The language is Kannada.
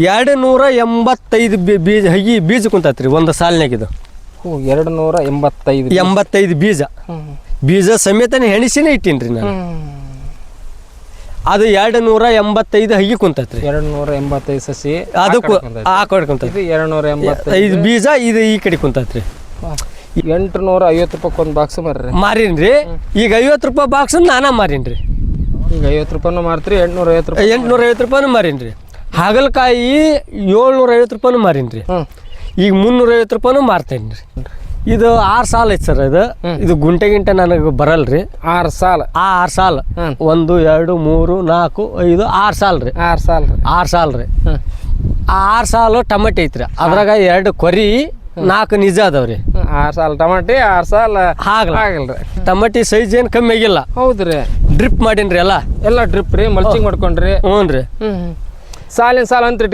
285 ಬೀಜ ಬೀಜ ಕುಂತತ್ರಿ ಒಂದು ಸಾಲಿನಾಗಿದು. 285 ಬೀಜ ಬೀಜ ಸಮೇತನೇ ಹೆಣಿಸಿನೇ ಇಟ್ಟೀನಿ ನಾನು. ಅದು 285 ಕುಂತತ್ರಿ. 285 ಸಸಿ ಅದಕ್ಕೂ ಆ ಕಡೆ ಕುಂತತ್ರಿ. 285 ಬೀಜ ಇದು ಈ ಕಡೆ ಕುಂತತ್ರಿ. 850 ರೂಪಾಯಿ ಒಂದು ಬಾಕ್ಸ್ ಮಾರೀನ್ರಿ. ಈಗ 50 ರೂಪಾಯಿ ಬಾಕ್ಸ್ ನಾನಾ ಮಾರೀನ್ರಿ. ಈಗ 50 ರೂಪಾಯಿನೂ ಮಾರ್ತೀರಿ, 850 ರೂಪಾಯಿ 850 ರೂಪಾಯಿನೂ ಮಾರೀನ್ರಿ. ಹಾಗಲಕಾಯಿ 750 ರೂಪಾಯಿನೂ ಮಾರೀನ್ರಿ. ಈಗ 350 ರೂಪಾಯಿನೂ ಮಾರ್ತೇನೆ ರೀ. ಇದು 6 ಸಾಲ ಐತಿ ಸರ್. ಇದು ಗುಂಟೆ ನನಗೆ ಬರಲ್ರಿ. 6 ಸಾಲ 6 ಸಾಲ 1 2 3 4 5 6 ಸಾಲ ರೀ. 6 ಸಾಲ ರೀ. 6 ಸಾಲು ಟಮಟೆ ಐತ್ರಿ. ಅದ್ರಾಗ 2 ಕೊರಿ 4 ನಿಜ ಅದಾವ್ರಿ. 6 ಸಾಲ ಟಮಟೆ 6 ಸಾಲ ಆಗಲ್ರಿ. ಟಮಟಿ ಸೈಜ್ ಏನು ಕಮ್ಮಿ ಆಗಿಲ್ಲ. ಹೌದ್ರಿ. ಡ್ರಿಪ್ ಮಾಡೀನ್ರಿ ಎಲ್ಲ ಡ್ರಿಪ್ ರೀ, ಮಲ್ಚಿಂಗ್ ಮಾಡ್ಕೊಂಡ್ರಿ. ಹ್ಞೂ ರೀ. ಸಾಲಿನ ಸಾಲ ಅಂತ